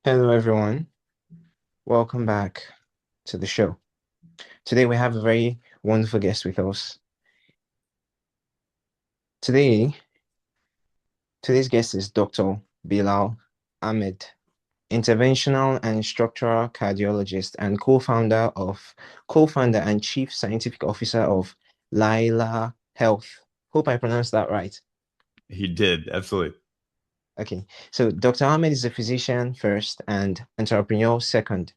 Hello, everyone. Welcome back to the show. Today, we have a very wonderful guest with us. Today, today's guest is Dr. Bilal Ahmed, interventional and structural cardiologist and co-founder and chief scientific officer of Lylah Health. Hope I pronounced that right. He did, absolutely. Okay, so Dr. Ahmed is a physician first and entrepreneur second,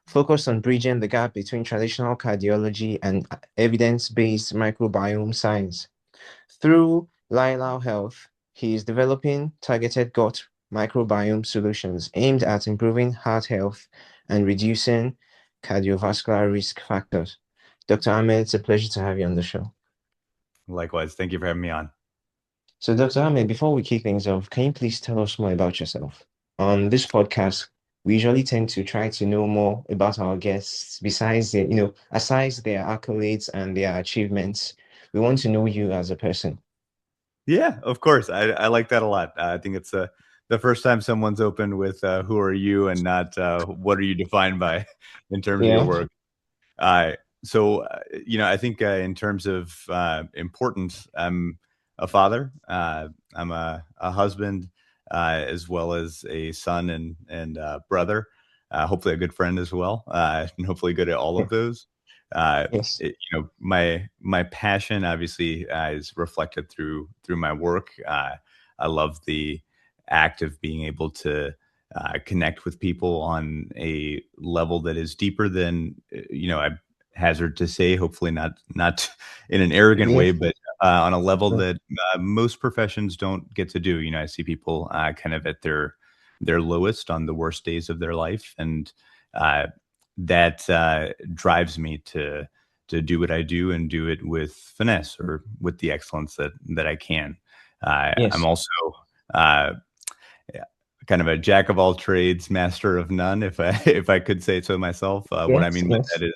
focused on bridging the gap between traditional cardiology and evidence-based microbiome science. Through Lylah Health, he is developing targeted gut microbiome solutions aimed at improving heart health and reducing cardiovascular risk factors. Dr. Ahmed, it's a pleasure to have you on the show. Likewise. Thank you for having me on. So, Dr. Ahmed, before we kick things off, can you please tell us more about yourself? On this podcast, we usually tend to try to know more about our guests besides aside their accolades and their achievements. We want to know you as a person. Yeah, of course. I like that a lot. I think it's the first time someone's opened with who are you and not what are you defined by in terms of your Yeah. work. Uh, so, I think in terms of importance, I'm a father. I'm a husband, as well as a son and brother. Hopefully, a good friend as well, and hopefully good at all Yeah. of those. Uh, Yes. my passion obviously is reflected through my work. I love the act of being able to connect with people on a level that is deeper than I hazard to say, hopefully not in an arrogant Yeah. way, but on a level that most professions don't get to do. I see people kind of at their lowest on the worst days of their life, and uh, that drives me to do what I do and do it with finesse or with the excellence that I can. I'm Yes. also uh, kind of a jack of all trades, master of none, if I if I could say so myself. What I Yes. mean by Yes. that is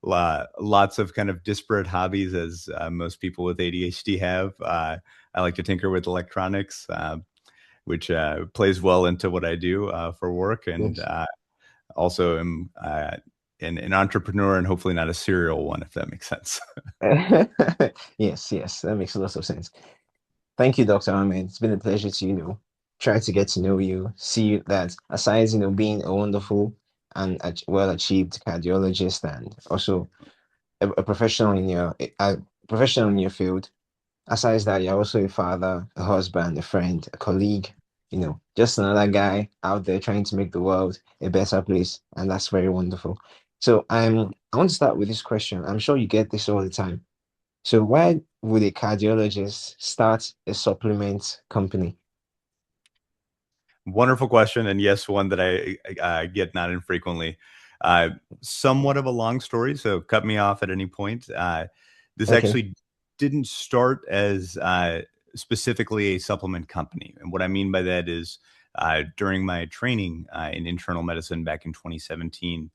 lots of kind of disparate hobbies, as most people with ADHD have. I like to tinker with electronics, which plays well into what I do for work, and Yes. also am an entrepreneur and hopefully not a serial one, if that makes sense. Yes. Yes. That makes a lot of sense. Thank you, Dr. Ahmed. It's been a pleasure to, try to get to know you, see that aside, being a wonderful and well-achieved cardiologist and also a professional in a professional in your field, aside that, you're also a father, a husband, a friend, a colleague, just another guy out there trying to make the world a better place. And that's very wonderful. So I want to start with this question. I'm sure you get this all the time. So why would a cardiologist start a supplement company? Wonderful question, and yes, one that I get not infrequently. Uh, Somewhat of a long story, so cut me off at any point. This Okay. actually didn't start as specifically a supplement company, and what I mean by that is during my training in internal medicine back in 2017,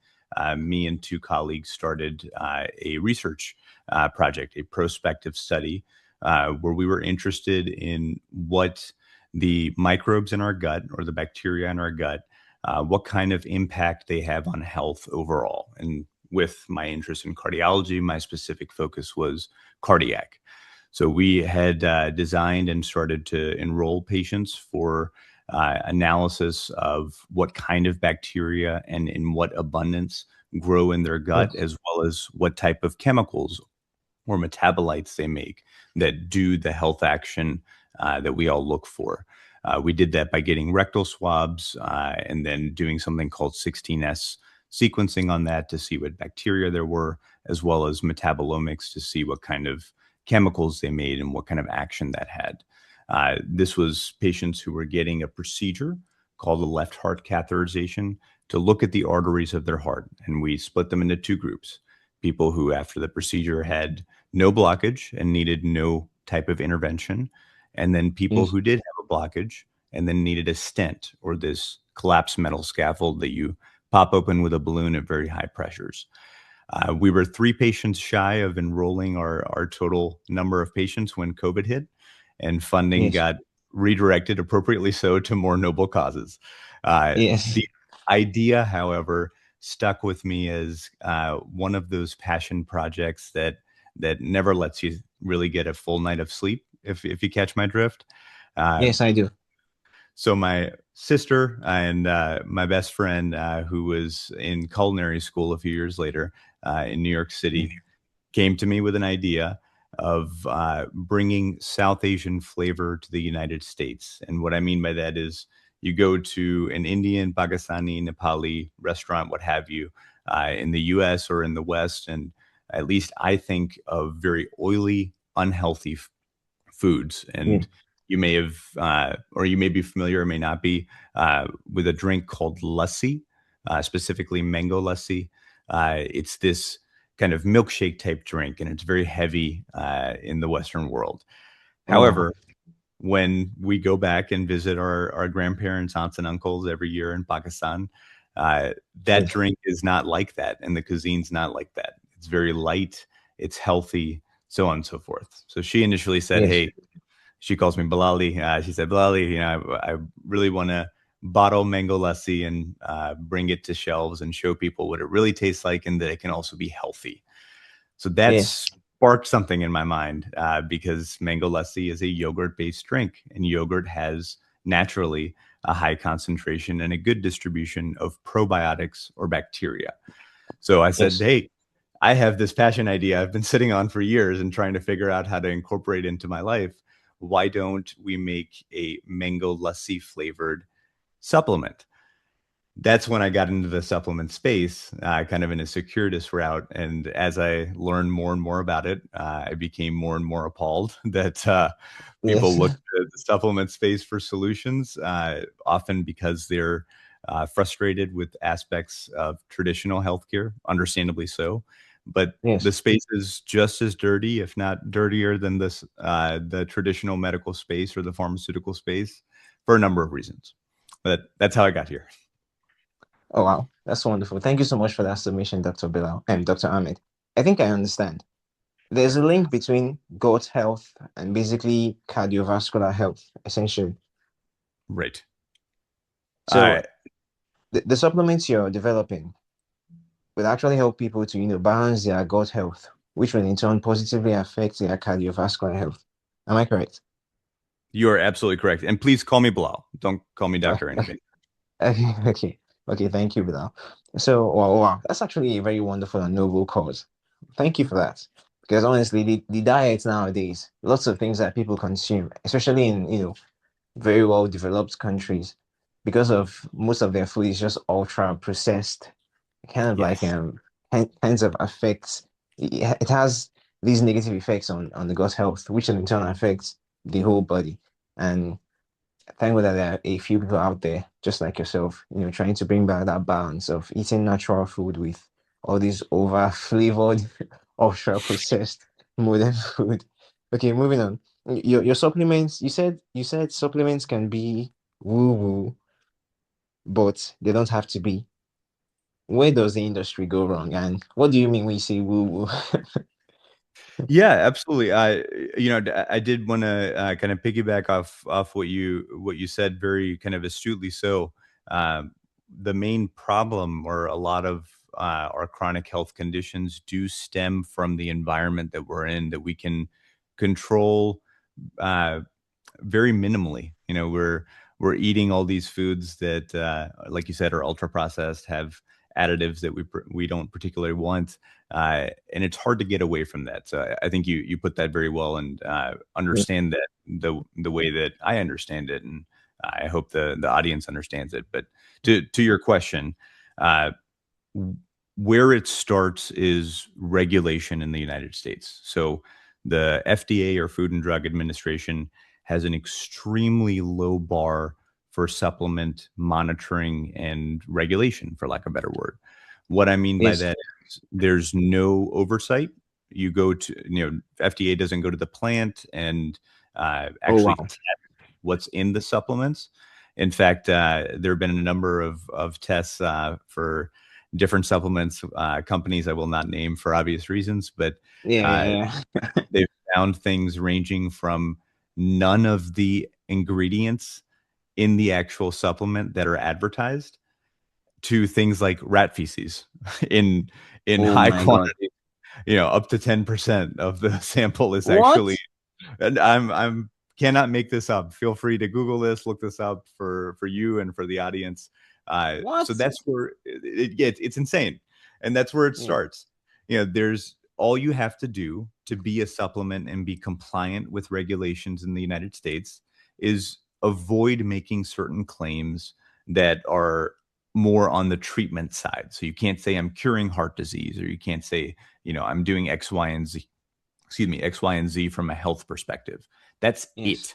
me and two colleagues started a research project, a prospective study, where we were interested in what the microbes in our gut or the bacteria in our gut, what kind of impact they have on health overall. And with my interest in cardiology, my specific focus was cardiac. So we had designed and started to enroll patients for analysis of what kind of bacteria and in what abundance grow in their gut, Yes. as well as what type of chemicals or metabolites they make that do the health action that we all look for. We did that by getting rectal swabs and then doing something called 16S sequencing on that to see what bacteria there were, as well as metabolomics to see what kind of chemicals they made and what kind of action that had. This was patients who were getting a procedure called a left heart catheterization to look at the arteries of their heart. And we split them into two groups: people who, after the procedure, had no blockage and needed no type of intervention, and then people Yes. who did have a blockage and then needed a stent or this collapsed metal scaffold that you pop open with a balloon at very high pressures. We were three patients shy of enrolling our total number of patients when COVID hit, and funding Yes. got redirected, appropriately so, to more noble causes. Yes. The idea, however, stuck with me as one of those passion projects that never lets you really get a full night of sleep, if you catch my drift. Uh, Yes, I do. so my sister and my best friend, who was in culinary school a few years later in New York City, came to me with an idea of bringing South Asian flavor to the United States. And what I mean by that is you go to an Indian, Pakistani, Nepali restaurant, what have you, in the US or in the West. And at least I think of very oily, unhealthy foods. Yeah. And you may have, or you may be familiar or may not be, with a drink called lassi, specifically mango lassi. It's this kind of milkshake type drink, and it's very heavy in the Western world. Oh wow. However, when we go back and visit our grandparents, aunts, and uncles every year in Pakistan, that Yes. drink is not like that, and the cuisine's not like that. It's very light, it's healthy, so on and so forth. So she initially said, Yes. "Hey," she calls me Bilali. She said, "Bilali, I really want to bottle mango lassi and bring it to shelves and show people what it really tastes like and that it can also be healthy." So that Yes. sparked something in my mind because mango lassi is a yogurt based drink, and yogurt has naturally a high concentration and a good distribution of probiotics or bacteria. So I said, Yes. "Hey, I have this passion idea I've been sitting on for years and trying to figure out how to incorporate into my life. Why don't we make a mango lassi flavored supplement?" That's when I got into the supplement space, kind of in a circuitous route. And as I learned more and more about it, I became more and more appalled that Yes. people look to the supplement space for solutions, often because they're frustrated with aspects of traditional healthcare, understandably so. But Yes. the space is just as dirty, if not dirtier, than this the traditional medical space or the pharmaceutical space for a number of reasons. But that's how I got here. Oh wow. That's wonderful. Thank you so much for that submission, Dr. Bilal and Dr. Ahmed. I think I understand. There's a link between gut health and basically cardiovascular health, essentially. Right. So Uh, the supplements you're developing will actually help people to, balance their gut health, which will in turn positively affect their cardiovascular health. Am I correct? you are absolutely correct. And please call me Bilal. Don't call me doctor or anything. Okay, okay, okay. Thank you, Bilal. So, wow, wow, that's actually a very wonderful and noble cause. Thank you for that. Because honestly, the diet nowadays, lots of things that people consume, especially in, very well developed countries, because of most of their food is just ultra processed, kind of like Yes. kinds of affects it has these negative effects on the gut health, which in turn affects the whole body. And thank God that there are a few people out there, just like yourself, trying to bring back that balance of eating natural food with all these over flavored, ultra processed modern food. Okay, moving on. Your supplements, you said supplements can be woo woo, but they don't have to be. Where does the industry go wrong? And what do you mean when you say woo woo? Yeah, absolutely. I did want to kind of piggyback off what you said very kind of astutely. So, um, the main problem or a lot of our chronic health conditions do stem from the environment that we're in that we can control uh, very minimally. We're eating all these foods that, like you said, are ultra processed, have additives that we don't particularly want, and it's hard to get away from that. So I think you put that very well and understand that the way that I understand it, and I hope the audience understands it. But to your question, uh, where it starts is regulation in the United States. So the FDA or Food and Drug Administration has an extremely low bar for supplement monitoring and regulation, for lack of a better word. What I mean by Yes. that is there's no oversight. You go to, FDA doesn't go to the plant and Oh actually wow. what's in the supplements. In fact, there have been a number of tests for different supplements companies I will not name for obvious reasons, but Yeah, uh, yeah, yeah. they've found things ranging from none of the ingredients in the actual supplement that are advertised to things like rat feces in Oh high my God. quantity. Up to 10% of the sample is actually, What? and I'm cannot make this up. Feel free to Google this, look this up for you and for the audience. So What? that's where it's insane, and that's where it Yeah. starts. There's all you have to do to be a supplement and be compliant with regulations in the United States is avoid making certain claims that are more on the treatment side. So you can't say I'm curing heart disease, or you can't say, I'm doing X, Y, and Z, excuse me, X, Y, and Z from a health perspective. That's Yes. it.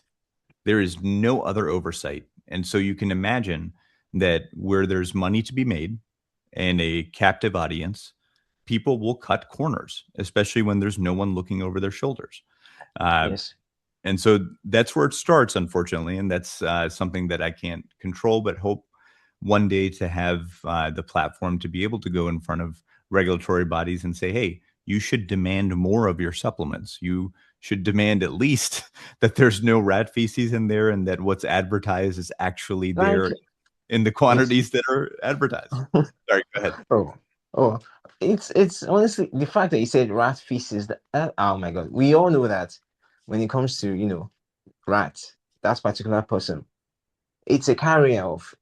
There is no other oversight. And so you can imagine that where there's money to be made and a captive audience, people will cut corners, especially when there's no one looking over their shoulders. Uh, Yes. and so that's where it starts, unfortunately. And that's something that I can't control, but hope one day to have the platform to be able to go in front of regulatory bodies and say, hey, you should demand more of your supplements. You should demand at least that there's no rat feces in there, and that what's advertised is actually Like, there in the yes. quantities that are advertised. Sorry, go ahead. Oh, oh, it's honestly the fact that you said rat feces. Oh my God, we all know that when it comes to rats, that particular person, it's a carrier of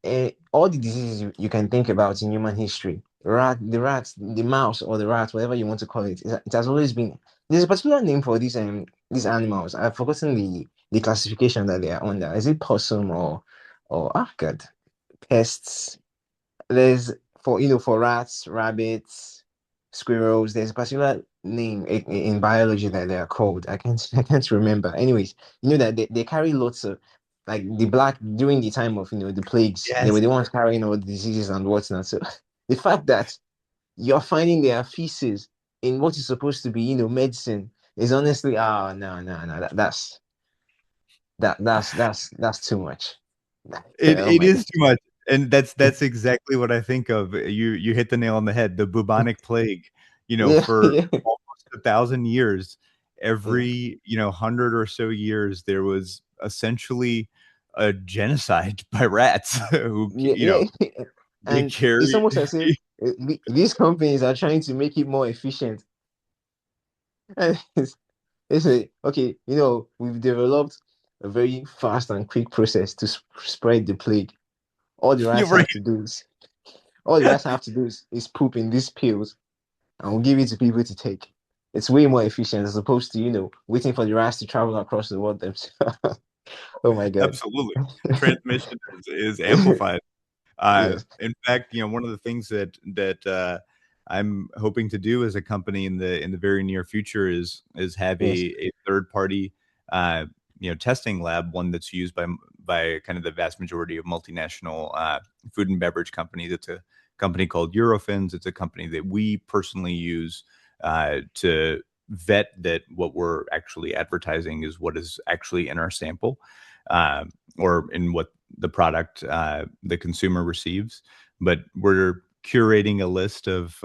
all the diseases you can think about in human history. The rat, the mouse, or the rat, whatever you want to call it, it has always been. There's a particular name for these animals. I've forgotten the classification that they are under. Is it possum or God, pests? There's for rats, rabbits, squirrels. There's a particular name in biology that they are called. I can't remember. Anyways, you know that they carry lots of like the black during the time of the plagues. They were Yes. the ones carrying all the diseases and whatnot. So the fact that you're finding their feces in what is supposed to be medicine is honestly no that's too much. It Oh it my God. is too much, and that's exactly what I think of. You hit the nail on the head. The bubonic plague, Yeah, for yeah, almost 1,000 years, yeah. every 100 or so years, there was essentially a genocide by rats who Yeah, yeah. they And it's carried. almost as if these companies are trying to make it more efficient. And okay, we've developed a very fast and quick process to spread the plague. All the You're rats right. have to do is, all the rats have to do is poop in these pills, and we'll give it to people to take. It's way more efficient as opposed to, waiting for the rats to travel across the world themselves. Oh my God. Absolutely, transmission is amplified. Yes, In fact, one of the things that I'm hoping to do as a company in the very near future is have yes, a third party testing lab, one that's used by kind of the vast majority of multinational food and beverage companies. It's a company called Eurofins. It's a company that we personally use to vet that what we're actually advertising is what is actually in our sample, or in what the product the consumer receives. But we're curating a list of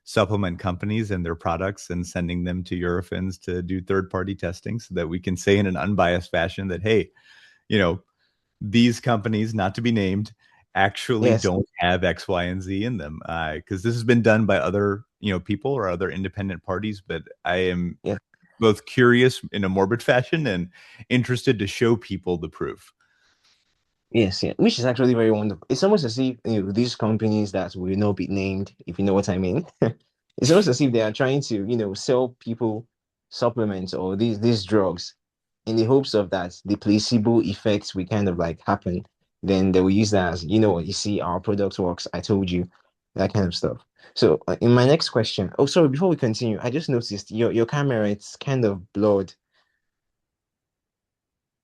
supplement companies and their products and sending them to Eurofins to do third party testing so that we can say in an unbiased fashion that, hey, you know, these companies, not to be named, actually yes, don't have X, Y, and Z in them. Because this has been done by other, people or other independent parties, but I am yes. both curious in a morbid fashion and interested to show people the proof. Yes, yeah, which is actually very wonderful. It's almost as if these companies that will not be named, if you know what I mean. It's almost as if they are trying to, sell people supplements or these drugs in the hopes of that the placebo effects will kind of like happen. Then they will use that as, you see, our product works. I told you, that kind of stuff. So in my next question, oh sorry, before we continue, I just noticed your camera, it's kind of blurred.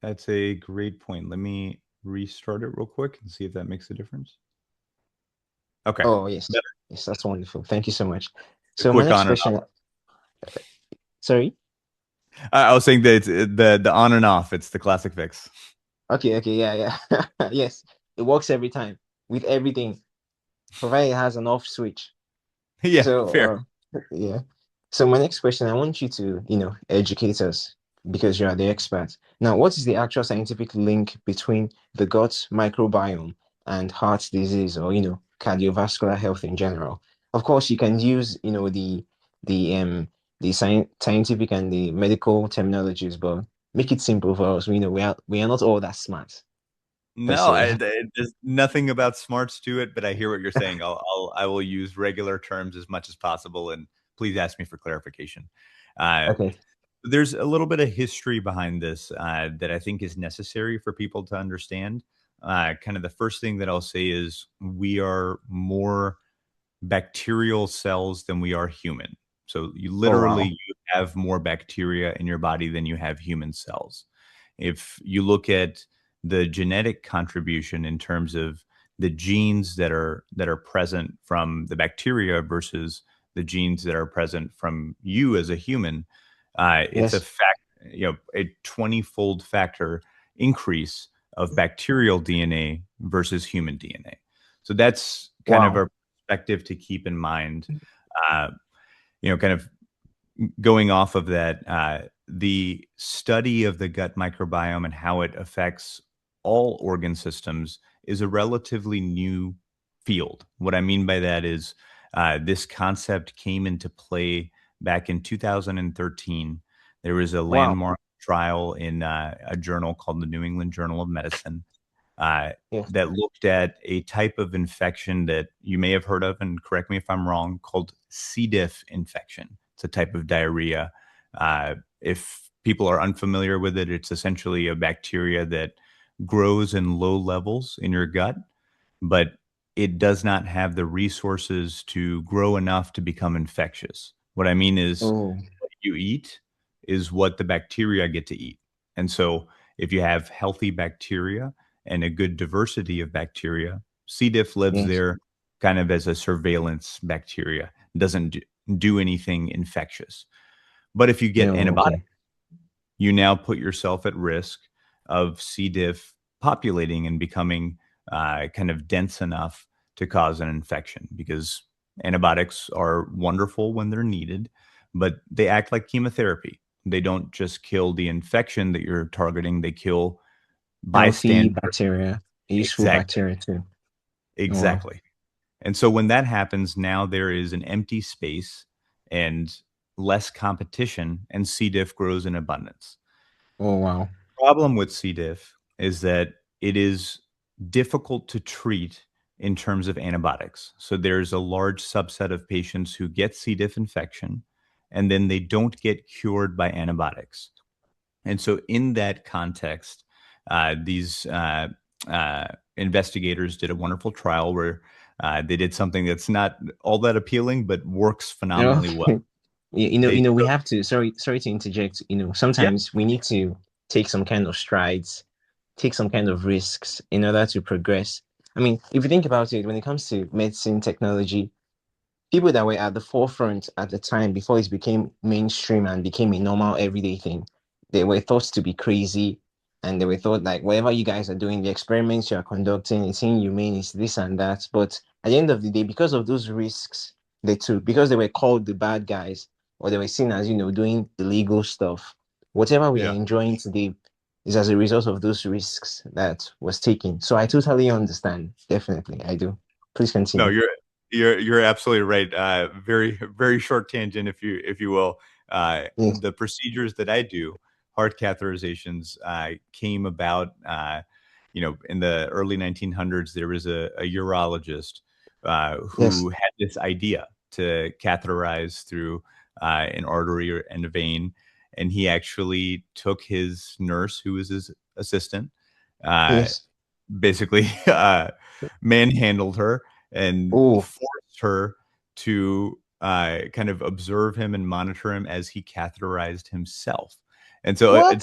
That's a great point. Let me restart it real quick and see if that makes a difference. Okay. Oh yes, Better. yes, that's wonderful. Thank you so much. A So my quick next on and question, sorry. I was saying that it's the on and off. It's the classic fix. Okay, okay, yeah, yeah. Yes, it works every time with everything, provided it has an off switch. Yeah, fair. So, yeah. So my next question, I want you to, educate us because you are the expert. Now, what is the actual scientific link between the gut microbiome and heart disease or, cardiovascular health in general. Of course, you can use, the scientific and the medical terminologies, but make it simple for us. We are not all that smart per No, se. there's nothing about smarts to it, but I hear what you're saying. I will use regular terms as much as possible, and please ask me for clarification. Uh, Okay. there's a little bit of history behind this that I think is necessary for people to understand. Kind of the first thing that I'll say is we are more bacterial cells than we are human. So Oh wow. you have more bacteria in your body than you have human cells. If you look at the genetic contribution in terms of the genes that are present from the bacteria versus the genes that are present from you as a human, it's a Yes. fact, a 20-fold factor increase of bacterial DNA versus human DNA. So that's kind of Wow. a perspective to keep in mind. Uh, kind of going off of that, the study of the gut microbiome and how it affects all organ systems is a relatively new field. What I mean by that is this concept came into play back in 2013. There was a Wow. landmark trial in a journal called the New England Journal of Medicine uh, Yes. that looked at a type of infection that you may have heard of, and correct me if I'm wrong, called C. diff infection. It's a type of diarrhea. If people are unfamiliar with it, it's essentially a bacteria that grows in low levels in your gut, but it does not have the resources to grow enough to become infectious. What I mean is, Oh, what you eat is what the bacteria get to eat. And so, if you have healthy bacteria and a good diversity of bacteria, C. diff lives yes. there kind of as a surveillance bacteria, doesn't do anything infectious. But if you get No, antibiotics, okay. you now put yourself at risk of C. diff populating and becoming kind of dense enough to cause an infection, because antibiotics are wonderful when they're needed, but they act like chemotherapy. They don't just kill the infection that you're targeting, they kill Healthy bystander. bacteria, useful Exactly. bacteria too. Oh, wow. Exactly. And so when that happens, now there is an empty space and less competition, and C. diff grows in abundance. Oh, wow. Problem with C. diff is that it is difficult to treat in terms of antibiotics. So there's a large subset of patients who get C. diff infection and then they don't get cured by antibiotics. And so, in that context, these investigators did a wonderful trial where they did something that's not all that appealing, but works You phenomenally well. know, They we took, have to, sorry to interject. yeah, Sometimes we need to take some kind of strides, take some kind of risks in order to progress. I mean, if you think about it, when it comes to medicine technology, people that were at the forefront at the time before it became mainstream and became a normal everyday thing, they were thought to be crazy, and they were thought like whatever you guys are doing, the experiments you are conducting, it's inhumane, it's this and that. But at the end of the day, because of those risks they took, because they were called the bad guys, or they were seen as doing illegal stuff, whatever we are yeah. enjoying today is as a result of those risks that was taken. So I totally understand. Definitely, I do. Please No, continue. you're absolutely right. Very very short tangent, if you will. Yes, The procedures that I do, heart catheterizations, came about. In the early 1900s, there was a urologist yes, who had this idea to catheterize through an artery and a vein, and he actually took his nurse, who was his assistant, uh, yes. basically manhandled her and Oh, forced her to kind of observe him and monitor him as he catheterized himself. And so, what?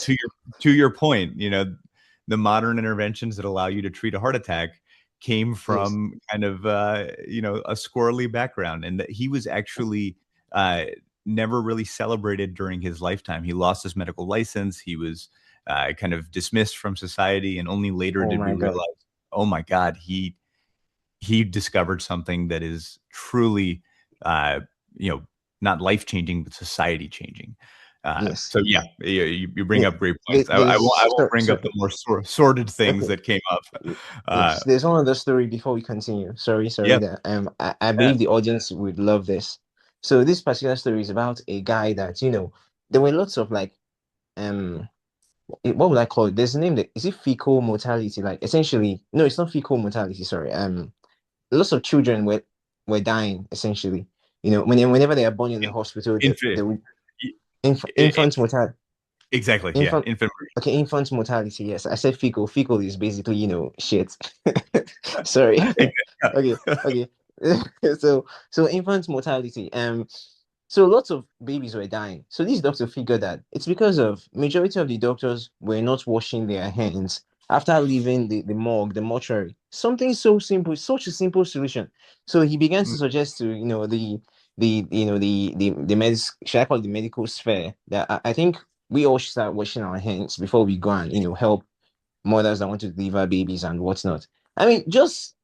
to your point, the modern interventions that allow you to treat a heart attack came Yes. from kind of a squirrely background, and that he was actually uh, never really celebrated during his lifetime. He lost his medical license. He was kind of dismissed from society, and only later Oh did we my God. realize, oh my God, he discovered something that is truly, uh, you know, not life changing, but society changing. Yes. So yeah, you bring Yeah. up great points. I There's won't bring up so the more sordid things okay. that came up. Uh, Yes. There's one other story before we continue. Sorry yeah, that I yeah. believe the audience would love this. So this particular story is about a guy that, there were lots of like um what would I call it? There's a name that is it fecal mortality? Like essentially, no, it's not fecal mortality, sorry. Lots of children were dying essentially. Whenever they are born in the In, hospital, they infant, would i- infant mortality. exactly. Yeah, Infant, infant. okay, infant mortality. Yes, I said fecal. Fecal is basically, shit. Sorry. Okay, okay. So infant mortality. So lots of babies were dying. So this doctor figured that it's because of majority of the doctors were not washing their hands after leaving the morgue, the mortuary. Something so simple, such a simple solution. So he began to suggest to, should I call it the medical sphere, that I think we all should start washing our hands before we go and help mothers that want to deliver babies and whatnot. I mean, just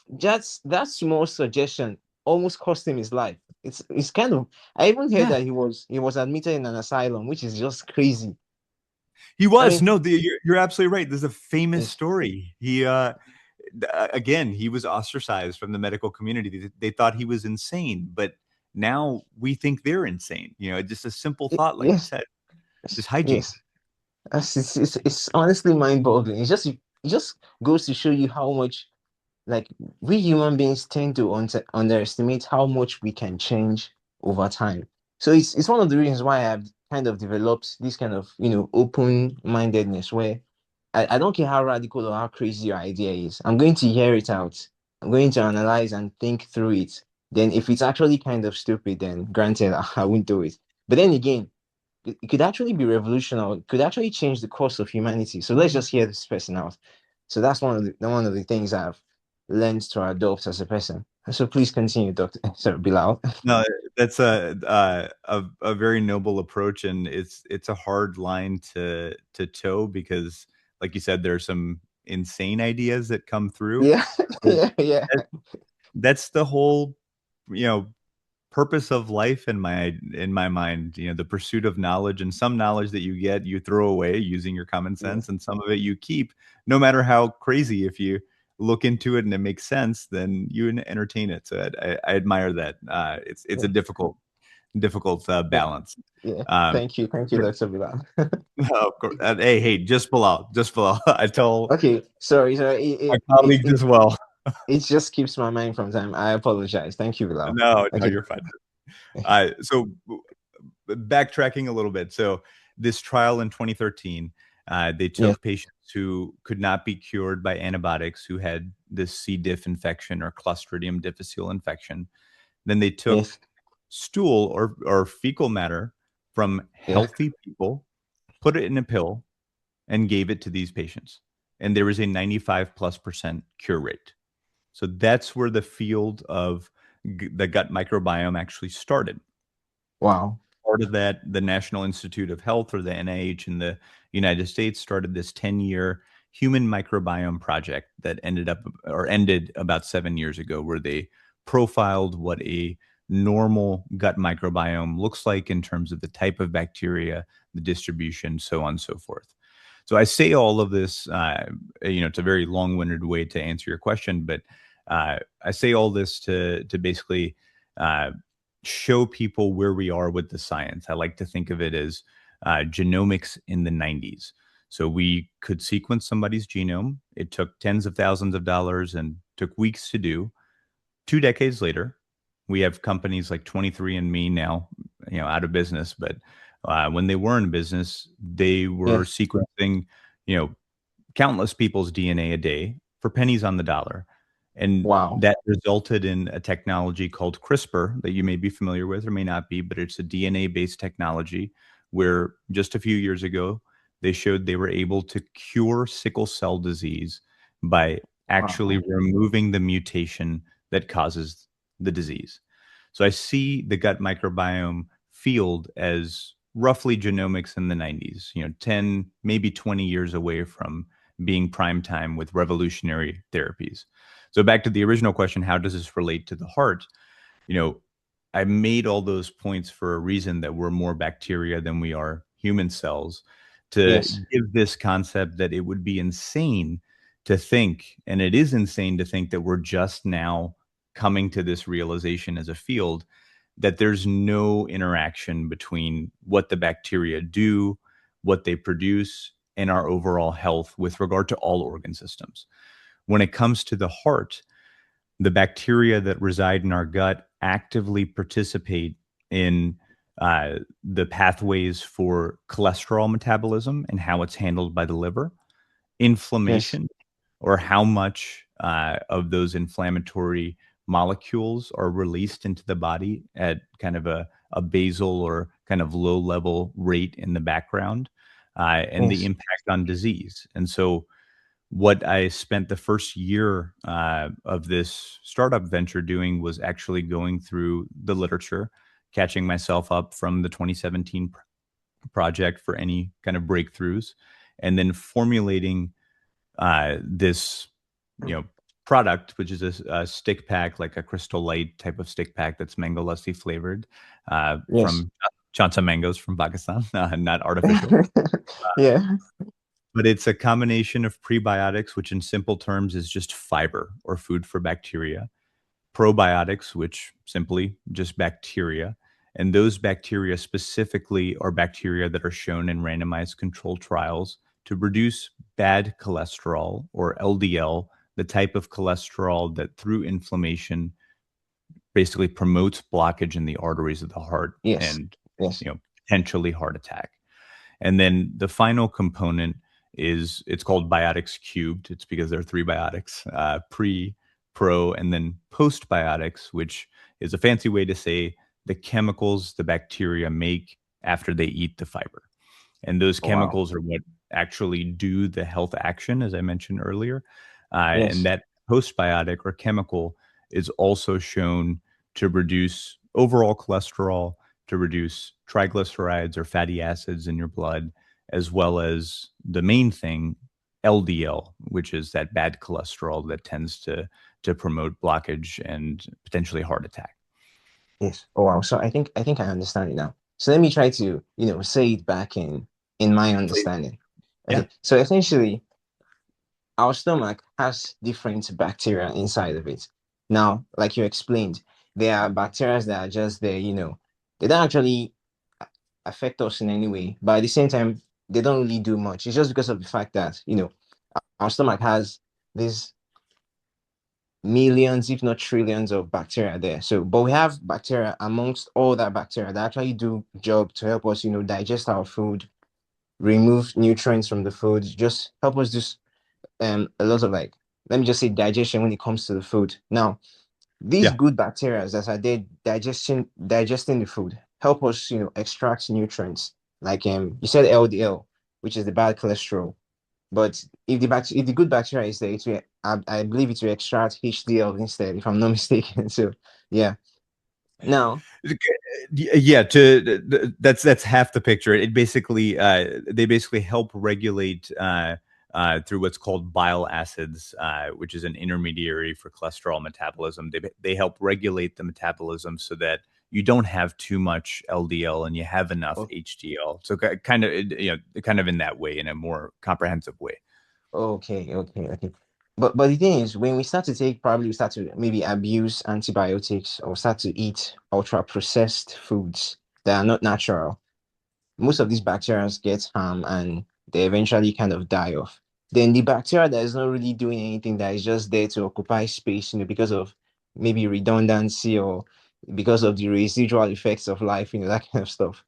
that small suggestion almost cost him his life. It's kind of, I even heard Yeah, that he was admitted in an asylum, which is just crazy. he I was. mean, No, you're absolutely right. This is a famous yes, story. Again, he was ostracized from the medical community. They thought he was insane, but now we think they're insane. Just a simple thought, like you yes, said, just hygiene. yes. It's honestly mind-boggling. It just goes to show you how much, like, we human beings tend to underestimate how much we can change over time. So it's one of the reasons why I've kind of developed this kind of open-mindedness where I don't care how radical or how crazy your idea is. I'm going to hear it out. I'm going to analyze and think through it. Then if it's actually kind of stupid, then granted, I won't do it. But then again, it could actually be revolutionary. It could actually change the course of humanity. So let's just hear this person out. So that's one of the things I've learned to adopt as a person. So please continue, Doctor. Sorry, Bilal. No, that's a very noble approach, and it's a hard line to toe because, like you said, there's some insane ideas that come through. Yeah, But yeah, yeah, that's the whole, you know, purpose of life in my mind. The pursuit of knowledge, and some knowledge that you get, you throw away using your common yeah, sense, and some of it you keep, no matter how crazy. If you look into it and it makes sense, then you entertain it. So I admire that. It's a yeah, difficult yeah. balance. Yeah. Um, Thank you, Doctor Bilal. of course. Hey, just below, just below. I tell Okay, sorry, my it, colleagues it, as well. it just keeps my mind from time. I apologize. Thank you, Bilal. No, no, Okay. you're fine. So backtracking a little bit. So this trial in 2013, they Yes, took patients who could not be cured by antibiotics, who had this C. diff infection or Clostridium difficile infection. Then they took yes, stool or fecal matter from yeah. healthy people, put it in a pill, and gave it to these patients. And there was a 95+% cure rate. So that's where the field of the gut microbiome actually started. Wow. Part of that, the National Institute of Health, or the NIH in the United States, started this 10-year human microbiome project that ended about 7 years ago, where they profiled what a normal gut microbiome looks like in terms of the type of bacteria, the distribution, so on and so forth. So I say all of this, it's a very long-winded way to answer your question, but I say all this to basically uh, show people where we are with the science. I like to think of it as genomics in the 90s. So we could sequence somebody's genome. It took tens of thousands of dollars and took weeks to do. 2 decades later, we have companies like 23andMe now, out of business. But when they were in business, they were Yes. sequencing, you know, countless people's DNA a day for pennies on the dollar. And Wow. that resulted in a technology called CRISPR that you may be familiar with or may not be, but it's a DNA-based technology where just a few years ago, they showed they were able to cure sickle cell disease by actually Wow. removing the mutation that causes the disease. So I see the gut microbiome field as roughly genomics in the 90s, 10, maybe 20 years away from being prime time with revolutionary therapies. So back to the original question, how does this relate to the heart? You know, I made all those points for a reason, that we're more bacteria than we are human cells, to Yes. give this concept that it would be insane to think, and it is insane to think, that we're just now coming to this realization as a field, that there's no interaction between what the bacteria do, what they produce, and our overall health with regard to all organ systems. When it comes to the heart, the bacteria that reside in our gut actively participate in the pathways for cholesterol metabolism and how it's handled by the liver, Yes. inflammation, or how much of those inflammatory molecules are released into the body at kind of a basal or kind of low level rate in the background, and the Yes. impact on disease. And so, what I spent the first year of this startup venture doing was actually going through the literature, catching myself up from the 2017 project for any kind of breakthroughs, and then formulating this, you know, product, which is a stick pack, like a Crystal Light type of stick pack that's mango lassi flavored, Yes. from Chansa mangoes from Pakistan, not artificial. Yeah. But it's a combination of prebiotics, which in simple terms is just fiber or food for bacteria, probiotics, which simply just bacteria. And those bacteria specifically are bacteria that are shown in randomized controlled trials to reduce bad cholesterol, or LDL, the type of cholesterol that through inflammation basically promotes blockage in the arteries of the heart Yes. and, Yes. potentially heart attack. And then the final component is, it's called biotics cubed. It's because there are three biotics: pre, pro, and then postbiotics, which is a fancy way to say the chemicals the bacteria make after they eat the fiber. And those Wow. chemicals are what actually do the health action, as I mentioned earlier. And Yes. that postbiotic or chemical is also shown to reduce overall cholesterol, to reduce triglycerides or fatty acids in your blood, as well as the main thing, LDL, which is that bad cholesterol that tends to promote blockage and potentially heart attack. Yes. Oh wow. So I think I understand it now. So let me try to, say it back in my Please. understanding. Yeah. Okay. So essentially, our stomach has different bacteria inside of it. Now, like you explained, there are bacteria that are just there, they don't actually affect us in any way, but at the same time, they don't really do much. It's just because of the fact that, our stomach has these millions, if not trillions, of bacteria there. So, but we have bacteria amongst all that bacteria that actually do job to help us, digest our food, remove nutrients from the food, just help us do a lot of, like, let me just say, digestion when it comes to the food. Now, these Yeah. good bacteria that are there digesting the food help us, extract nutrients. Like you said LDL, which is the bad cholesterol. But if the good bacteria is there, I believe it will extract HDL instead, if I'm not mistaken. So yeah. Now, Yeah, that's half the picture. It basically, they basically help regulate through what's called bile acids, which is an intermediary for cholesterol metabolism. They help regulate the metabolism so that you don't have too much LDL and you have enough oh, HDL. So kind of, kind of in that way, in a more comprehensive way. okay, okay, okay. But the thing is, when we start to take, probably we start to maybe abuse antibiotics or start to eat ultra processed foods that are not natural, most of these bacteria get harm and they eventually kind of die off. Then the bacteria that is not really doing anything, that is just there to occupy space, because of maybe redundancy or because of the residual effects of life, that kind of stuff.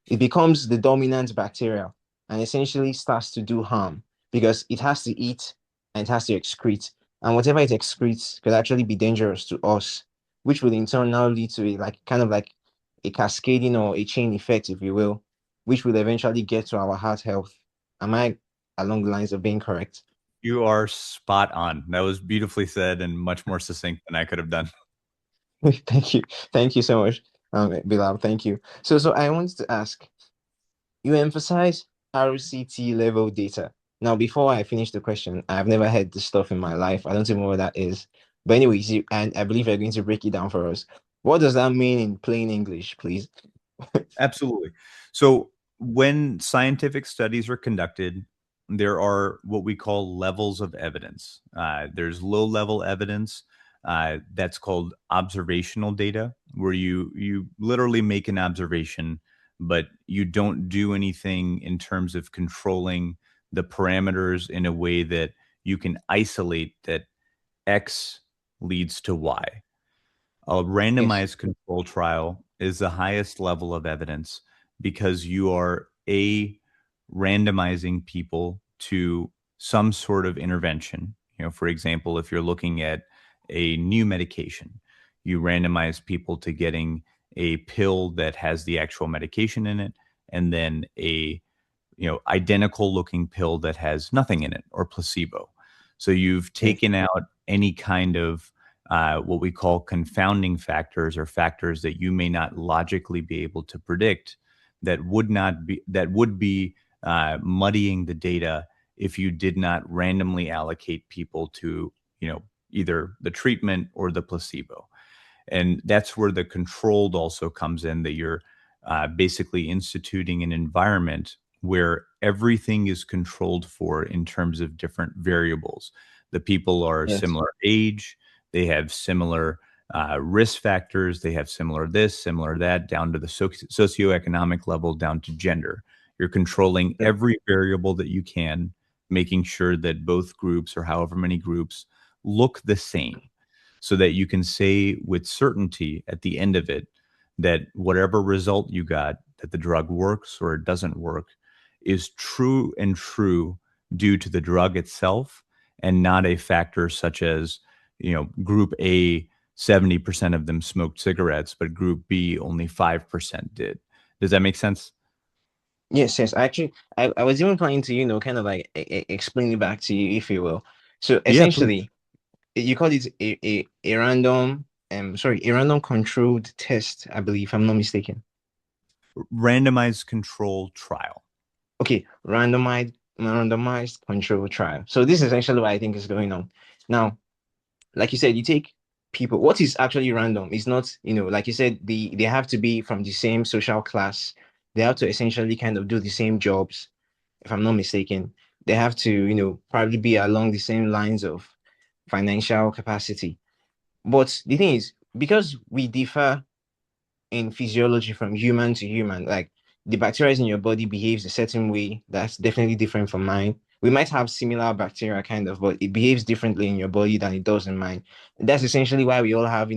It becomes the dominant bacteria and essentially starts to do harm because it has to eat and it has to excrete. And whatever it excretes could actually be dangerous to us, which will in turn now lead to a, like, kind of like a cascading or a chain effect, if you will, which will eventually get to our heart health. Am I along the lines of being correct? You are spot on. That was beautifully said and much more succinct than I could have done. Thank you. Thank you so much, Bilal. Thank you. So I wanted to ask, you emphasize RCT level data. Now, before I finish the question, I've never heard this stuff in my life. I don't even know what that is. But anyways, and I believe you're going to break it down for us. What does that mean in plain English, please? Absolutely. So when scientific studies are conducted, there are what we call levels of evidence. There's low level evidence that's called observational data, where you literally make an observation, but you don't do anything in terms of controlling the parameters in a way that you can isolate that X leads to Y. A Yes, randomized control trial is the highest level of evidence because you are randomizing people to some sort of intervention. For example, if you're looking at a new medication, you randomize people to getting a pill that has the actual medication in it, and then a identical looking pill that has nothing in it, or placebo. So you've yes, taken out any kind of what we call confounding factors, or factors that you may not logically be able to predict, that would be muddying the data if you did not randomly allocate people to either the treatment or the placebo. And that's where the controlled also comes in, that you're basically instituting an environment where everything is controlled for in terms of different variables. The people are yes, similar age, they have similar risk factors, they have similar this, similar that, down to the socioeconomic level, down to gender. You're controlling yes, every variable that you can, making sure that both groups, or however many groups, look the same, so that you can say with certainty at the end of it that whatever result you got, that the drug works or it doesn't work, is true and true due to the drug itself, and not a factor such as, group A, 70% of them smoked cigarettes, but group B, only 5% did. Does that make sense? yes, yes. Actually, I was even planning to, kind of like explain it back to you, if you will. So Yeah, please. essentially, you call it a random, a random controlled test, I believe, if I'm not mistaken. Randomized control trial. Okay, randomized control trial. So this is essentially what I think is going on. Now, like you said, you take people. What is actually random is not, like you said, they have to be from the same social class. They have to essentially kind of do the same jobs, if I'm not mistaken. They have to, probably be along the same lines of financial capacity. But the thing is, because we differ in physiology from human to human. Like the bacteria in your body behaves a certain way that's definitely different from mine. We might have similar bacteria kind of, but it behaves differently in your body than it does in mine. And that's essentially why we all have,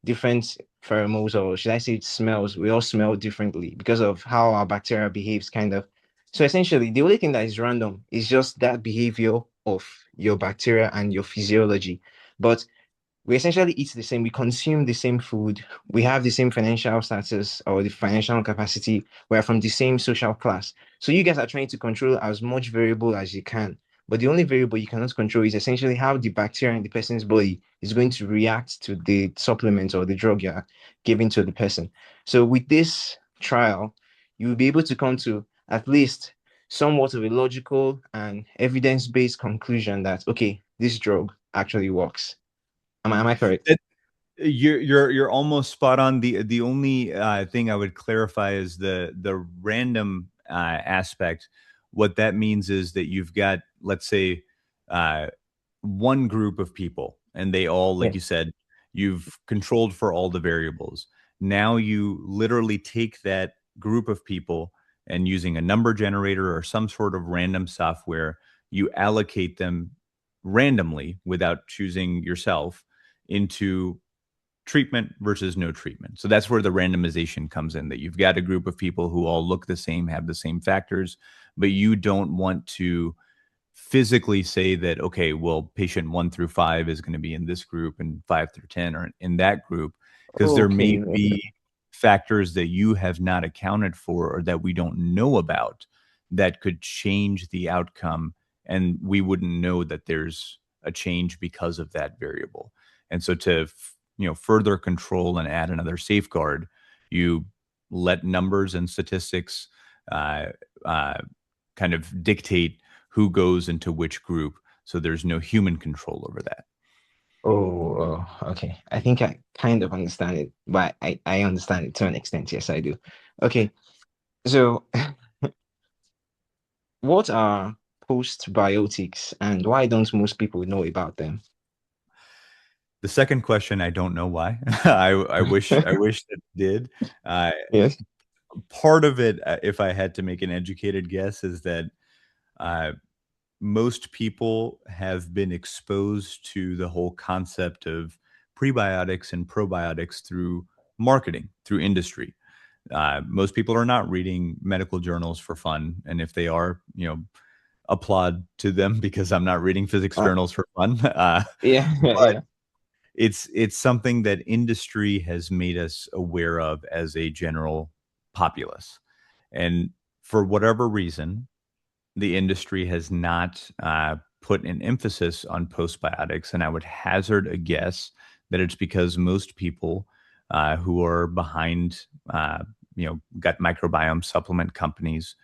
different pheromones, or should I say smells. We all smell differently because of how our bacteria behaves kind of. So essentially, the only thing that is random is just that behavior of your bacteria and your physiology. But we essentially eat the same, we consume the same food, we have the same financial status or the financial capacity, we're from the same social class. So you guys are trying to control as much variable as you can. But the only variable you cannot control is essentially how the bacteria in the person's body is going to react to the supplement or the drug you're giving to the person. So with this trial, you will be able to come to at least somewhat of a logical and evidence-based conclusion that okay, this drug actually works. Am I correct? You're almost spot on. The only thing I would clarify is the random aspect. What that means is that you've got, let's say, uh, one group of people, and they all, like Yes. you said, you've controlled for all the variables. Now you literally take that group of people, and using a number generator or some sort of random software, you allocate them randomly without choosing yourself into treatment versus no treatment. So that's where the randomization comes in, that you've got a group of people who all look the same, have the same factors, but you don't want to physically say that, okay, well, patient 1 through 5 is going to be in this group, and 5 through 10 are in that group, because there may Okay. be factors that you have not accounted for, or that we don't know about, that could change the outcome, and we wouldn't know that there's a change because of that variable. And so to further control and add another safeguard, you let numbers and statistics uh, uh, kind of dictate who goes into which group, so there's no human control over that. Okay. I think I kind of understand it, but I understand it to an extent. Yes, I do. Okay. So, what are postbiotics and why don't most people know about them? The second question, I don't know why. I wish that it did. Uh, Yes. Part of it, if I had to make an educated guess, is that uh, most people have been exposed to the whole concept of prebiotics and probiotics through marketing, through industry. Most people are not reading medical journals for fun, and if they are, applaud to them because I'm not reading physics Uh, journals for fun. yeah, But yeah. it's something that industry has made us aware of as a general populace, and for whatever reason, the industry has not put an emphasis on postbiotics, and I would hazard a guess that it's because most people who are behind, gut microbiome supplement companies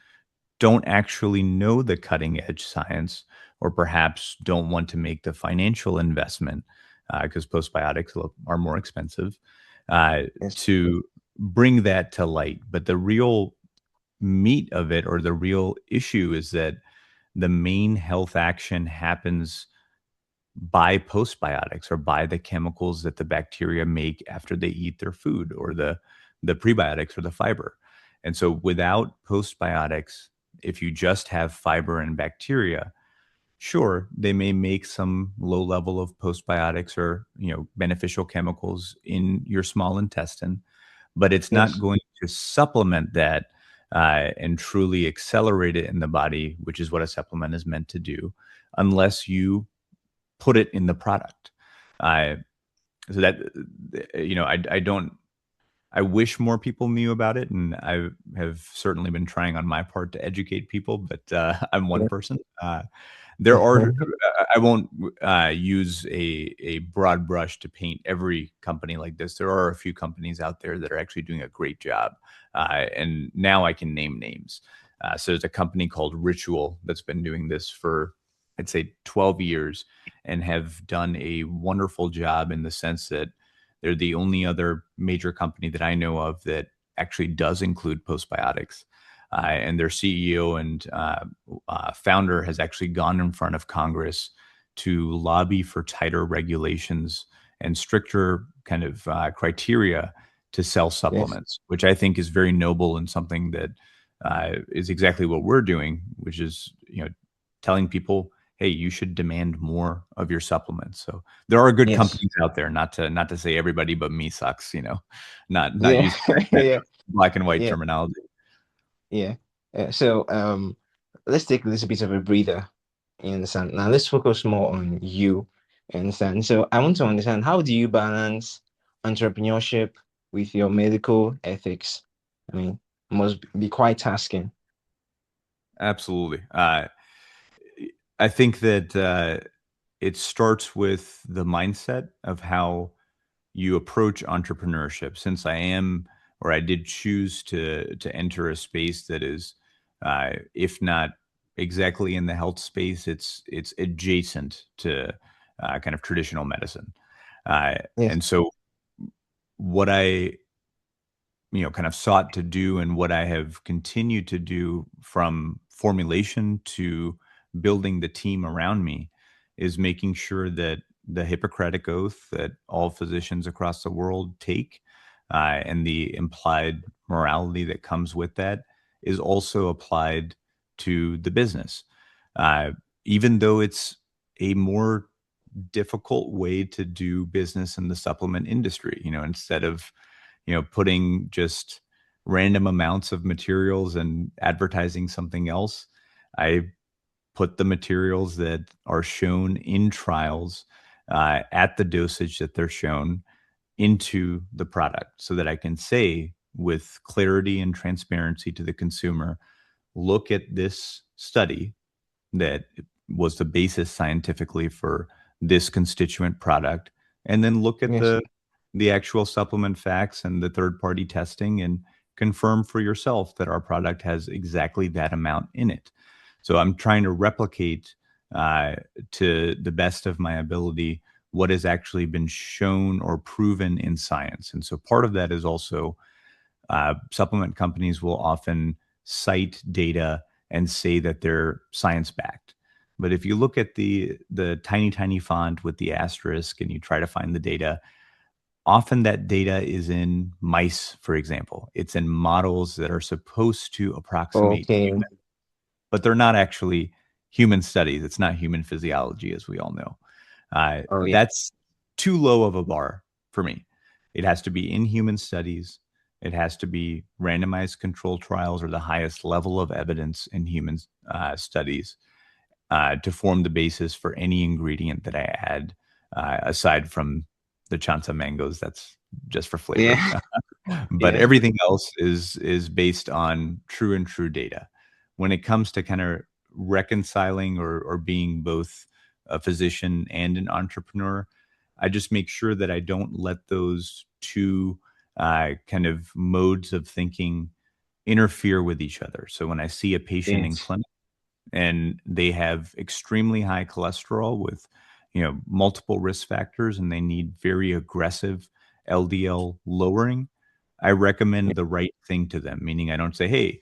don't actually know the cutting edge science, or perhaps don't want to make the financial investment because postbiotics are more expensive uh, Yes. to bring that to light. But the real meat of it, or the real issue, is that the main health action happens by postbiotics, or by the chemicals that the bacteria make after they eat their food, or the prebiotics or the fiber. And so without postbiotics, if you just have fiber and bacteria, sure, they may make some low level of postbiotics, or beneficial chemicals in your small intestine, but it's not Yes. going to supplement that and truly accelerate it in the body, which is what a supplement is meant to do, unless you put it in the product. Uh, so that I don't. I wish more people knew about it, and I have certainly been trying on my part to educate people. But I'm one Yeah. person. There are. I won't use a broad brush to paint every company like this. There are a few companies out there that are actually doing a great job, and now I can name names. So there's a company called Ritual that's been doing this for, I'd say, 12 years, and have done a wonderful job, in the sense that they're the only other major company that I know of that actually does include postbiotics. And their CEO and founder has actually gone in front of Congress to lobby for tighter regulations and stricter kind of criteria to sell Yes. supplements, which I think is very noble, and something that is exactly what we're doing, which is telling people, hey, you should demand more of your supplements. So there are good Yes. companies out there. Not to say everybody but me sucks. Not Yeah. using that Yeah. black and white Yeah. terminology. Yeah. So let's take a little bit of a breather. You understand? Now let's focus more on you. You understand? So I want to understand, how do you balance entrepreneurship with your medical ethics? I mean, must be quite tasking. Absolutely. I think that it starts with the mindset of how you approach entrepreneurship. Since I am, or I did choose to enter a space that is, if not exactly in the health space, it's adjacent to kind of traditional medicine. Uh, Yes. and so what I kind of sought to do, and what I have continued to do from formulation to building the team around me, is making sure that the Hippocratic Oath that all physicians across the world take, and the implied morality that comes with that, is also applied to the business. Uh, Even though it's a more difficult way to do business in the supplement industry, instead of putting just random amounts of materials and advertising something else, I put the materials that are shown in trials at the dosage that they're shown into the product, so that I can say with clarity and transparency to the consumer, look at this study that was the basis scientifically for this constituent product, and then look at Yes. the actual supplement facts and the third party testing, and confirm for yourself that our product has exactly that amount in it. So I'm trying to replicate, uh, to the best of my ability, what has actually been shown or proven in science. And so part of that is also supplement companies will often cite data and say that they're science backed. But if you look at the tiny font with the asterisk and you try to find the data, often that data is in mice, for example. It's in models that are supposed to approximate Okay. human, but they're not actually human studies. It's not human physiology, as we all know. Oh yeah. That's too low of a bar for me. It has to be in human studies. It has to be randomized control trials or the highest level of evidence in human studies to form the basis for any ingredient that I add, aside from the chansa mangoes. That's just for flavor. Yeah. But Yeah. everything else is based on true data. When it comes to kind of reconciling or being both a physician and an entrepreneur, I just make sure that I don't let those two kind of modes of thinking interfere with each other. So when I see a patient in Yes. clinic and they have extremely high cholesterol with multiple risk factors and they need very aggressive LDL lowering, I recommend the right thing to them, meaning I don't say, hey,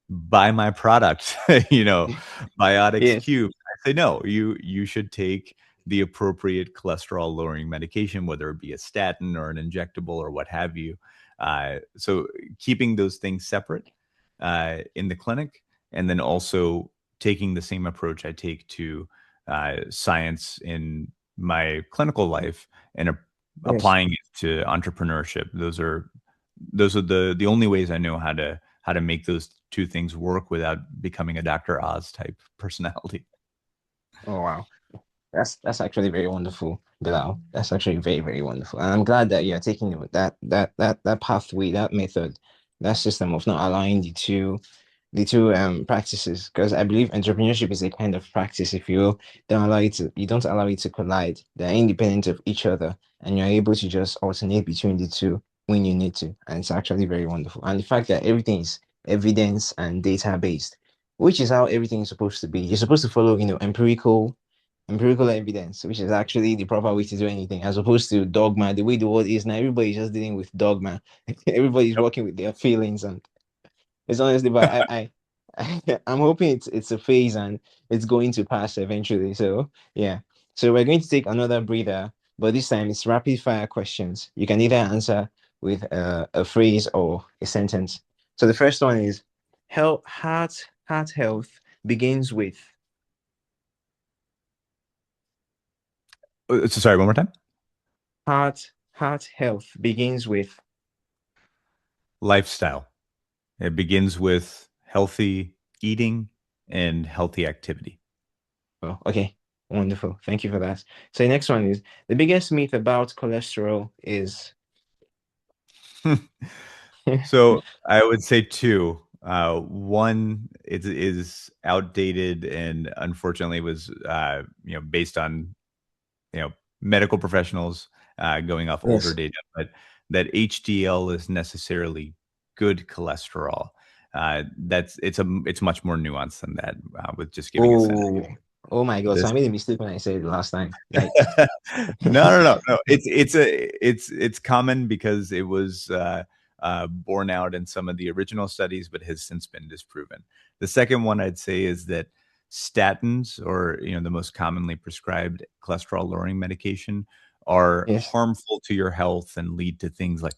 buy my product, Biotics Yes. Cube. I say, no, you should take the appropriate cholesterol lowering medication, whether it be a statin or an injectable or what have you. So keeping those things separate in the clinic, and then also taking the same approach I take to science in my clinical life and Yes. applying it to entrepreneurship. Those are the only ways I know how to make those two things work without becoming a Dr. Oz type personality. Oh wow. That's actually very wonderful, Bilal. That's actually very, very wonderful. And I'm glad that you're taking that pathway, that method, that system of not allowing the two practices. Because I believe entrepreneurship is a kind of practice. If you don't allow it to collide. They're independent of each other, and you're able to just alternate between the two when you need to. And it's actually very wonderful. And the fact that everything is evidence and data based, which is how everything is supposed to be. You're supposed to follow, empirical evidence, which is actually the proper way to do anything, as opposed to dogma. The way the world is now, everybody's just dealing with dogma. Everybody's Yep. working with their feelings, and it's honestly, but I'm hoping it's a phase and it's going to pass eventually. So yeah. So we're going to take another breather, but this time it's rapid fire questions. You can either answer with a phrase or a sentence. So the first one is, heart health begins with. So sorry, one more time. Heart health begins with. Lifestyle. It begins with healthy eating and healthy activity. Oh, okay. Wonderful. Thank you for that. So the next one is, the biggest myth about cholesterol is. So I would say two. One is outdated and unfortunately was based on medical professionals going off older Yes. data, but that HDL is necessarily good cholesterol. It's much more nuanced than that. With just giving a sentence. Oh, oh my God. So This I made a mistake when I said it last time. Yikes. no. It's common because it was borne out in some of the original studies, but has since been disproven. The second one I'd say is that statins, or the most commonly prescribed cholesterol lowering medication, are Yes. harmful to your health and lead to things like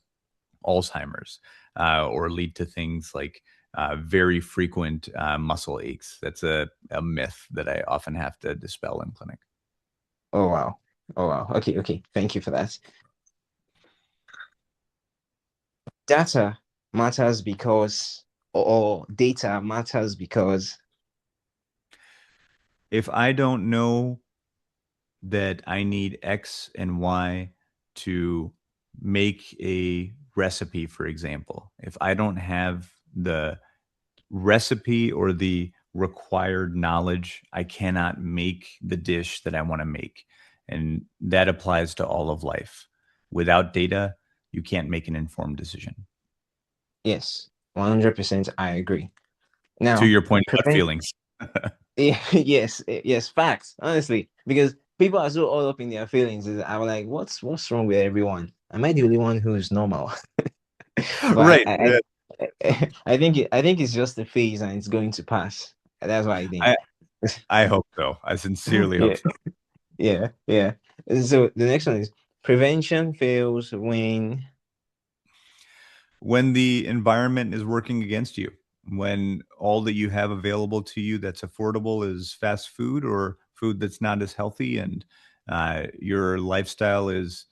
Alzheimer's, or lead to things like very frequent muscle aches. That's a myth that I often have to dispel in clinic. Oh wow. Oh wow. Okay, okay. Thank you for that. Data matters because, or data matters because. If I don't know that I need X and Y to make a recipe, for example, if I don't have the recipe or the required knowledge, I cannot make the dish that I want to make. And that applies to all of life. Without data, you can't make an informed decision. Yes, 100% I agree. To Now, your point about prevent. feelings. Yeah, yes, yes, facts. Honestly, because people are so all up in their feelings. I'm like, what's wrong with everyone? Am I the only one who is normal? But Right. Yeah. I think it's just a phase and it's going to pass. That's what I think. I I hope so. I sincerely hope Yeah, so. yeah. So the next one is prevention fails when. When the environment is working against you, when all that you have available to you that's affordable is fast food or food that's not as healthy, and your lifestyle is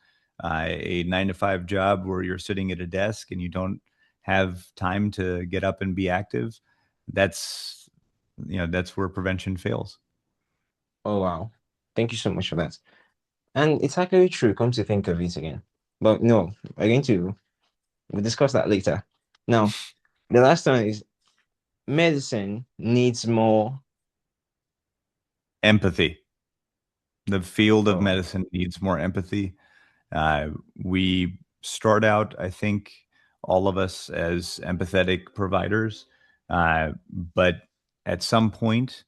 a 9 to 5 job where you're sitting at a desk and you don't have time to get up and be active, that's that's where prevention fails. Oh wow, thank you so much for that. And it's actually true. Come to think of it again, but no, we'll discuss that later. Now, the last one is medicine needs more. Empathy. The field of Oh, medicine needs more empathy. We start out, I think, all of us as empathetic providers, but at some point,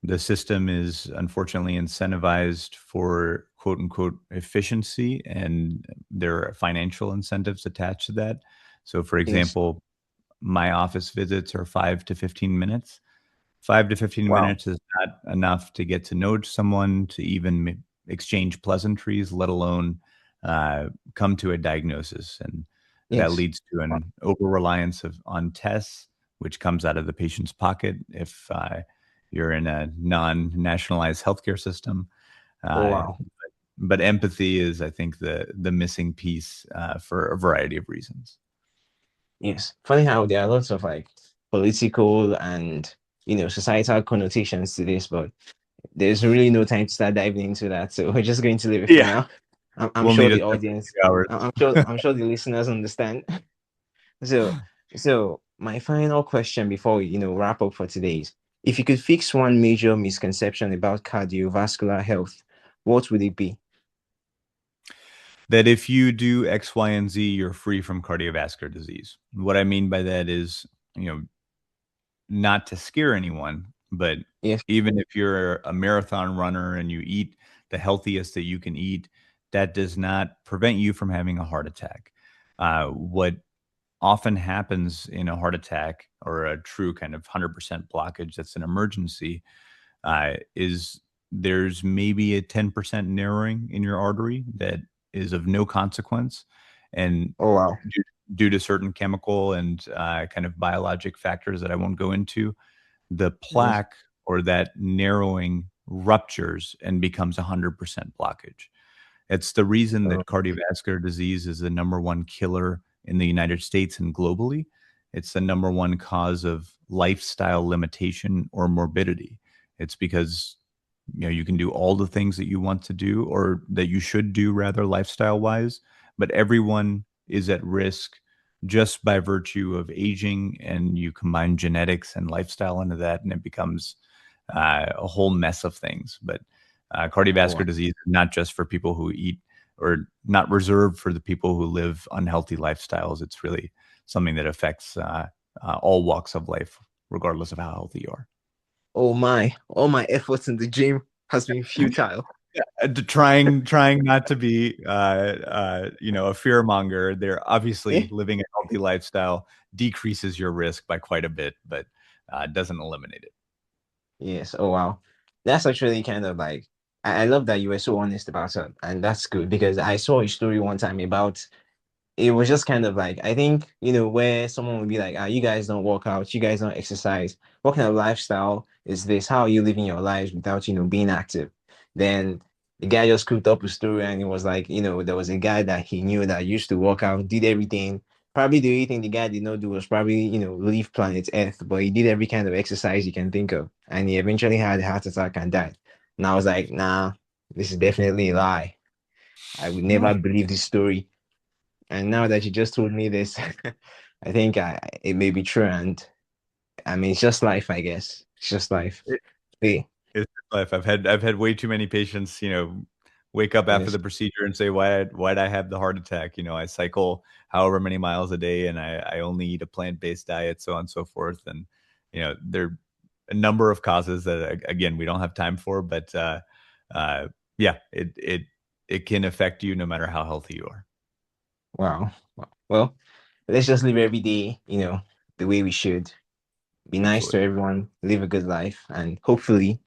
the system is unfortunately incentivized for quote unquote efficiency, and there are financial incentives attached to that. So, for yes. example, my office visits are 5 to 15 minutes. 5 to 15 Wow. minutes is not enough to get to know someone, to even exchange pleasantries, let alone come to a diagnosis. And that Yes. leads to Wow. an over reliance on tests, which comes out of the patient's pocket if you're in a non nationalized healthcare system. Oh Uh, wow. but empathy is, I think, the missing piece for a variety of reasons. Yes. Funny how there are lots of like political and societal connotations to this, but there's really no time to start diving into that. So we're just going to leave it for Yeah, now. I'm we'll sure need a the separate audience, 2 hours. I'm sure the listeners understand. So, so my final question before we, wrap up for today is, if you could fix one major misconception about cardiovascular health, what would it be? That if you do X, Y, and Z, you're free from cardiovascular disease. What I mean by that is, you know, not to scare anyone, but Yes. even if you're a marathon runner and you eat the healthiest that you can eat, that does not prevent you from having a heart attack. What often happens in a heart attack or a true kind of 100% blockage that's an emergency is there's maybe a 10% narrowing in your artery that is of no consequence. And Oh wow. due, due to certain chemical and kind of biologic factors that I won't go into, the Yes. plaque or that narrowing ruptures and becomes 100% blockage. It's the reason Oh, that cardiovascular disease is the number one killer in the United States and globally. It's the number one cause of lifestyle limitation or morbidity. It's because you can do all the things that you want to do or that you should do rather lifestyle wise, but everyone is at risk just by virtue of aging, and you combine genetics and lifestyle into that and it becomes a whole mess of things. But oh wow. cardiovascular disease is not just for people who eat or not reserved for the people who live unhealthy lifestyles. It's really something that affects all walks of life, regardless of how healthy you are. Oh my, all my efforts in the gym has been futile. Trying not to be a fear monger. They're Yeah. obviously living a healthy lifestyle decreases your risk by quite a bit, but doesn't eliminate it. Yes. Oh wow. That's actually kind of like I love that you were so honest about it. And that's good because I saw a story one time about it was just kind of like I think, where someone would be like, you guys don't work out, you guys don't exercise. What kind of lifestyle is this? How are you living your lives without, being active? Then the guy just cooked up a story and it was like, there was a guy that he knew that used to work out, did everything. Probably the only thing the guy did not do was probably, leave planet Earth, but he did every kind of exercise you can think of. And he eventually had a heart attack and died. And I was like, nah, this is definitely a lie. I would never believe this story. And now that you just told me this, I think it may be true. And I mean, it's just life, I guess. It's just life. Yeah. It's life. I've had way too many patients, wake up after Yes. the procedure and say, why'd I have the heart attack? I cycle however many miles a day and I only eat a plant-based diet, so on and so forth. And, there are a number of causes that again we don't have time for, but Yeah, it can affect you no matter how healthy you are. Wow. Well, let's just live every day, the way we should. Be nice to Absolutely. everyone, live a good life, and hopefully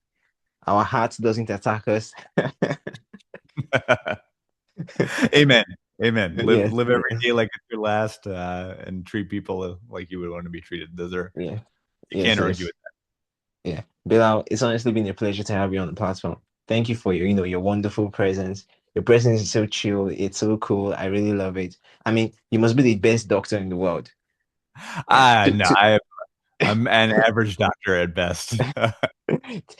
our hearts doesn't attack us. Amen. Amen. Live Yes, live every yes, day like it's your last, and treat people like you would want to be treated. Those are yeah, you yes, can't argue yes, with that. yeah. Bilal, it's honestly been a pleasure to have you on the platform. Thank you for your wonderful presence. Your presence is so chill. It's so cool. I really love it. I mean, you must be the best doctor in the world. Yeah. No, I'm an average doctor at best.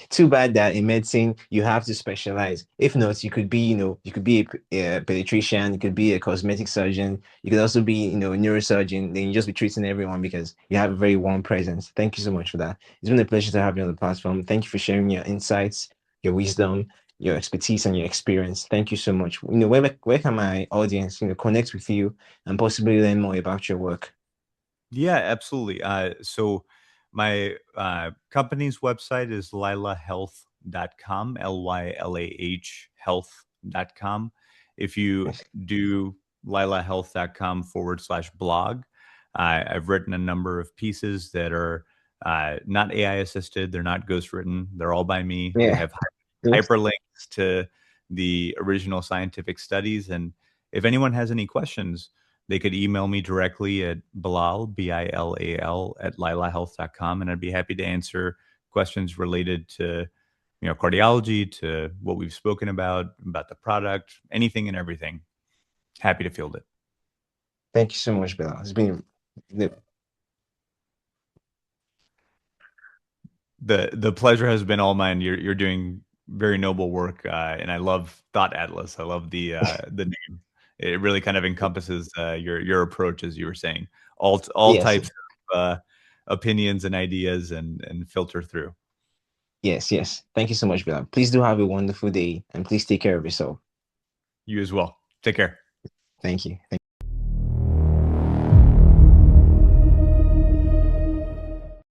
Too bad that in medicine you have to specialize. If not, you could be, you could be a pediatrician, you could be a cosmetic surgeon, you could also be, a neurosurgeon. Then you just be treating everyone because you have a very warm presence. Thank you so much for that. It's been a pleasure to have you on the platform. Thank you for sharing your insights, your wisdom, your expertise, and your experience. Thank you so much. Where can my audience, connect with you and possibly learn more about your work? Yeah, absolutely. So my company's website is lylahhealth.com, Lylah health.com. If you Yes. do lylahhealth.com/blog, I've written a number of pieces that are not AI assisted, they're not ghost written, they're all by me. They Yeah. have Yes. hyperlinks to the original scientific studies. And if anyone has any questions, they could email me directly at Bilal, Bilal, at lylahhealth.com, and I'd be happy to answer questions related to, cardiology, to what we've spoken about the product, anything and everything. Happy to field it. Thank you so much, Bilal. It's been The pleasure has been all mine. You're doing very noble work, and I love Thought Atlas. I love the name. It really kind of encompasses your approach, as you were saying, all yes. types of opinions and ideas, and filter through. Yes, yes. Thank you so much, Bilal. Please do have a wonderful day and please take care of yourself. You as well. Take care. Thank you.